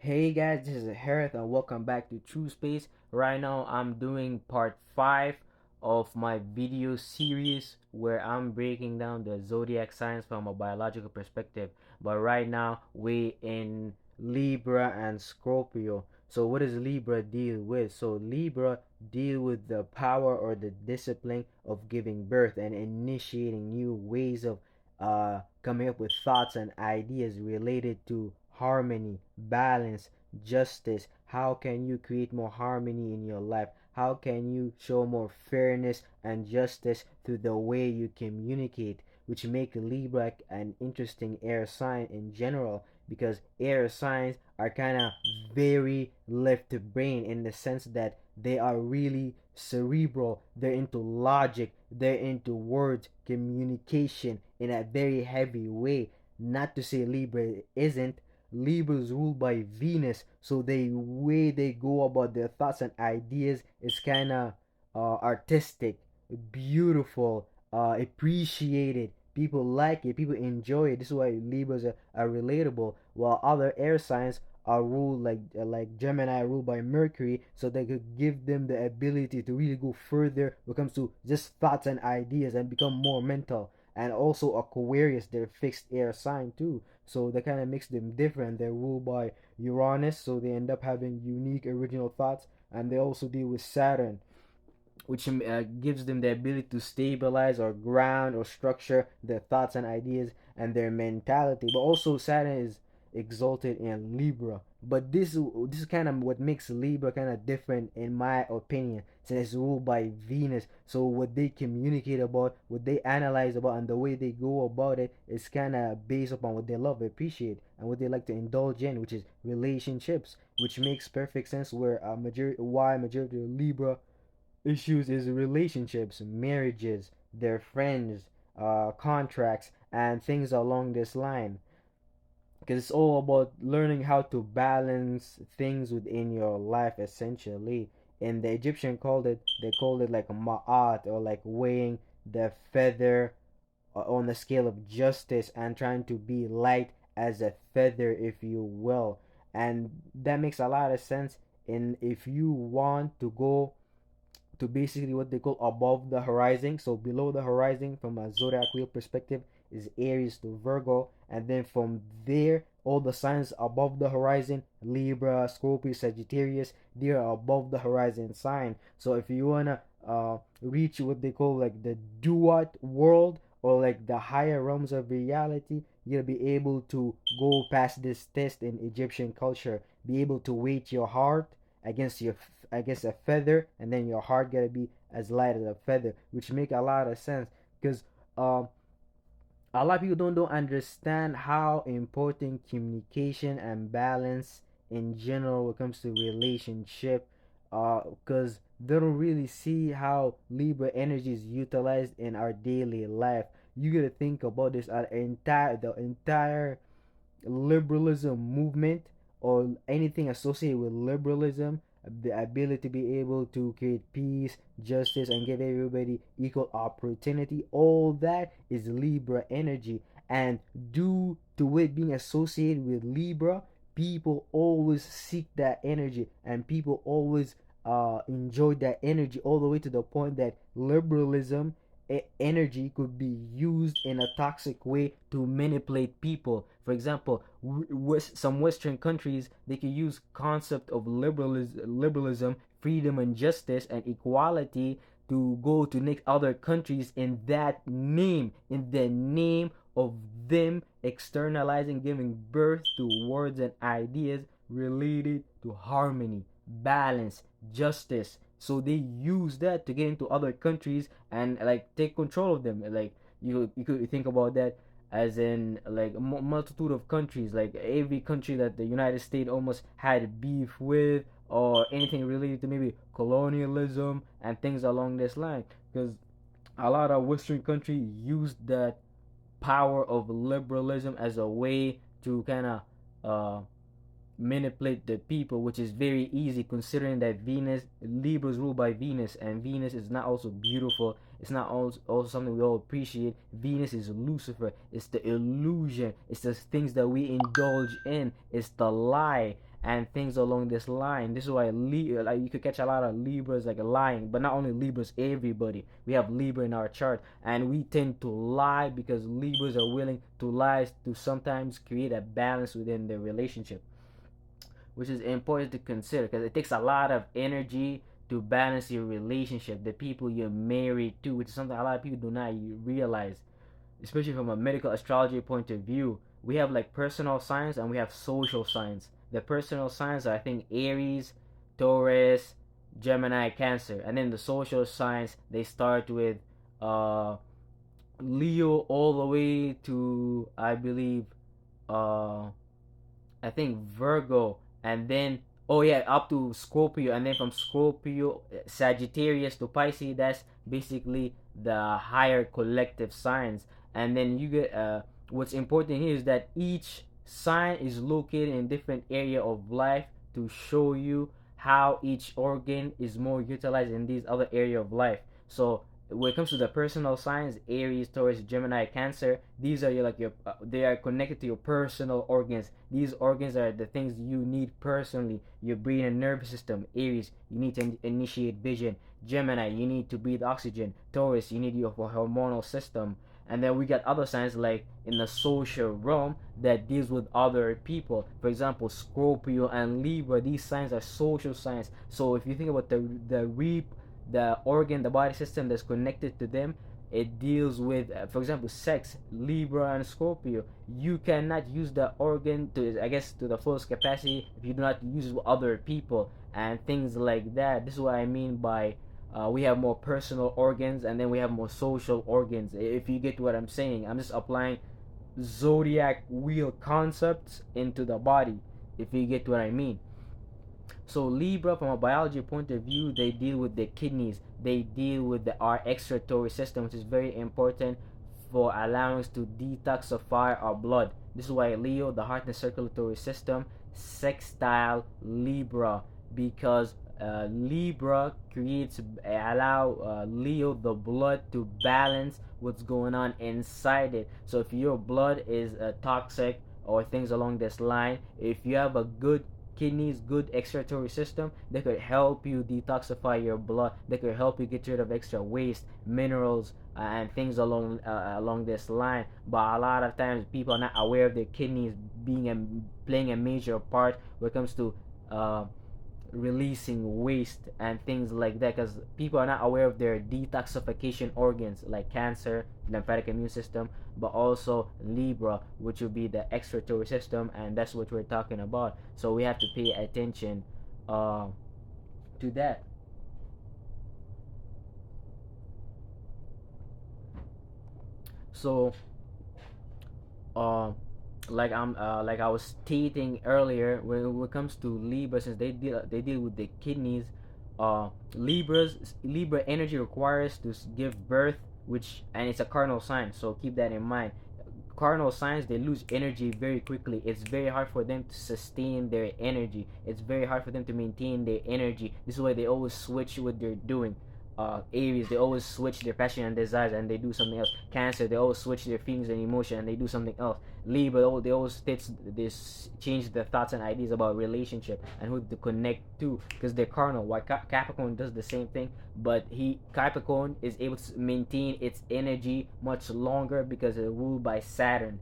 Hey guys, this is Harith and welcome back to True Space. Right now I'm doing part 5 of my video series where I'm breaking down the zodiac signs from a biological perspective. But right now we in Libra and Scorpio. So what does Libra deal with? So Libra deal with the power or the discipline of giving birth and initiating new ways of coming up with thoughts and ideas related to harmony, balance, justice. How can you create more harmony in your life? How can you show more fairness and justice through the way you communicate? Which make Libra an interesting air sign in general, because air signs are kind of very left brain in the sense that they are really cerebral. They're into logic, they're into words, communication in a very heavy way. Not to say Libra isn't. Libra is ruled by Venus, so the way they go about their thoughts and ideas is kind of artistic, beautiful, appreciated. People like it, people enjoy it. This is why Libras are relatable, while other air signs are ruled like Gemini ruled by Mercury, so they could give them the ability to really go further when it comes to just thoughts and ideas and become more mental. And also Aquarius, they're fixed air sign too, so that kind of makes them different. They're ruled by Uranus, so they end up having unique original thoughts, and they also deal with Saturn, which gives them the ability to stabilize or ground or structure their thoughts and ideas and their mentality. But also Saturn is exalted in Libra. But this is kind of what makes Libra kind of different in my opinion, since it's ruled by Venus. So what they communicate about, what they analyze about, and the way they go about it is kind of based upon what they love, appreciate, and what they like to indulge in, which is relationships, which makes perfect sense. Where majority of Libra issues is relationships, marriages, their friends, contracts, and things along this line. Because it's all about learning how to balance things within your life, essentially. And the Egyptian they called it like a ma'at, or like weighing the feather on the scale of justice and trying to be light as a feather, if you will. And that makes a lot of sense. In if you want to go to basically what they call above the horizon. So below the horizon from a zodiac wheel perspective is Aries to Virgo, and then from there all the signs above the horizon, Libra, Scorpio, Sagittarius, they are above the horizon sign. So if you wanna reach what they call like the duat world, or like the higher realms of reality, you'll be able to go past this test in Egyptian culture, be able to weight your heart against your against a feather, and then your heart gotta be as light as a feather, which make a lot of sense. Because um a lot of people don't understand how important communication and balance in general when it comes to relationship, because they don't really see how Libra energy is utilized in our daily life. You gotta think about this. The entire liberalism movement, or anything associated with liberalism, the ability to be able to create peace, justice, and give everybody equal opportunity, all that is Libra energy. And due to it being associated with Libra, people always seek that energy, and people always enjoy that energy, all the way to the point that liberalism energy could be used in a toxic way to manipulate people. For example, some Western countries, they can use concept of liberalism, freedom and justice and equality to go to next other countries in that name, in the name of them externalizing, giving birth to words and ideas related to harmony, balance, justice. So they use that to get into other countries and like take control of them. Like you could think about that as in like a multitude of countries, like every country that the United States almost had beef with, or anything related to maybe colonialism and things along this line. Because a lot of Western countries used that power of liberalism as a way to kind of manipulate the people, which is very easy considering that Venus, Libra is ruled by Venus, and Venus is not also beautiful. It's not also something we all appreciate. Venus is Lucifer. It's the illusion. It's the things that we indulge in. It's the lie. and things along this line. This is why like you could catch a lot of Libras like lying, but not only Libras, everybody. We have Libra in our chart, and we tend to lie because Libras are willing to lie to sometimes create a balance within the relationship, which is important to consider because it takes a lot of energy to balance your relationship, the people you're married to, which is something a lot of people do not realize, especially from a medical astrology point of view. We have like personal signs and we have social signs. The personal signs are, I think, Aries, Taurus, Gemini, Cancer, and then the social signs they start with uh, Leo all the way to, I believe, uh, I think Virgo, and then oh yeah, up to Scorpio, and then from Scorpio, Sagittarius to Pisces. That's basically the higher collective signs, and then you get what's important here is that each sign is located in different area of life to show you how each organ is more utilized in these other area of life. So when it comes to the personal signs, Aries, Taurus, Gemini, Cancer, these are your they are connected to your personal organs. These organs are the things you need personally. Your brain and nervous system. Aries, you need to initiate vision. Gemini, you need to breathe oxygen. Taurus, you need your hormonal system. And then we got other signs like in the social realm that deals with other people. For example, Scorpio and Libra, these signs are social signs. So if you think about the organ, the body system that's connected to them, it deals with, for example, sex. Libra and Scorpio, you cannot use the organ to, I guess, to the fullest capacity if you do not use it with other people and things like that. This is what I mean by we have more personal organs and then we have more social organs. If you get what I'm saying, I'm just applying zodiac wheel concepts into the body, if you get what I mean. So Libra, from a biology point of view, they deal with the kidneys. They deal with our excretory system, which is very important for allowing us to detoxify our blood. This is why Leo, the heart and circulatory system, sextile Libra, because Libra creates allow Leo the blood to balance what's going on inside it. So if your blood is toxic or things along this line, if you have a good kidneys, good excretory system, they could help you detoxify your blood. They could help you get rid of extra waste, minerals, and things along this line. But a lot of times people are not aware of their kidneys playing a major part when it comes to releasing waste and things like that, because people are not aware of their detoxification organs like Cancer, lymphatic immune system, but also Libra, which would be the excretory system, and that's what we're talking about. So we have to pay attention to that. So like I was stating earlier, when it comes to Libra, since they deal with the kidneys, Libra energy requires to give birth, which, and it's a cardinal sign, so keep that in mind. Cardinal signs, they lose energy very quickly. It's very hard for them to sustain their energy. It's very hard for them to maintain their energy. This is why they always switch what they're doing. Aries, they always switch their passion and desires and they do something else. Cancer, they always switch their feelings and emotion and they do something else. Libra, they always change their thoughts and ideas about relationship and who to connect to, because they're carnal. Why Capricorn does the same thing, but Capricorn is able to maintain its energy much longer because it's ruled by Saturn,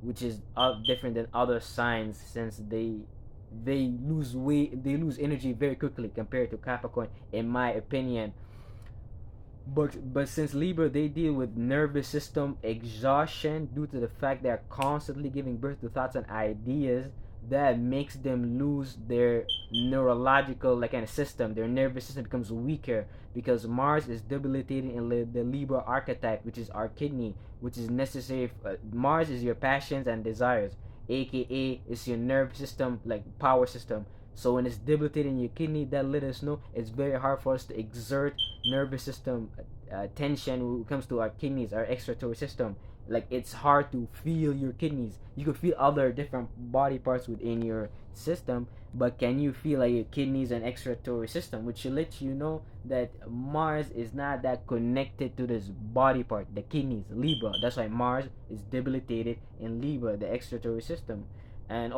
which is different than other signs, since they lose weight, they lose energy very quickly compared to Capricorn, in my opinion. But since Libra, they deal with nervous system exhaustion due to the fact they are constantly giving birth to thoughts and ideas, that makes them lose their neurological like kind of system. Their nervous system becomes weaker because Mars is debilitating in the Libra archetype, which is our kidney, which is necessary. Mars is your passions and desires, aka it's your nervous system, like power system. So when it's debilitating your kidney, that let us know it's very hard for us to exert nervous system tension when it comes to our kidneys, our excretory system. Like it's hard to feel your kidneys. You can feel other different body parts within your system, but can you feel like your kidneys and excretory system, which lets you know that Mars is not that connected to this body part, the kidneys, Libra. That's why Mars is debilitated in Libra, the excretory system. And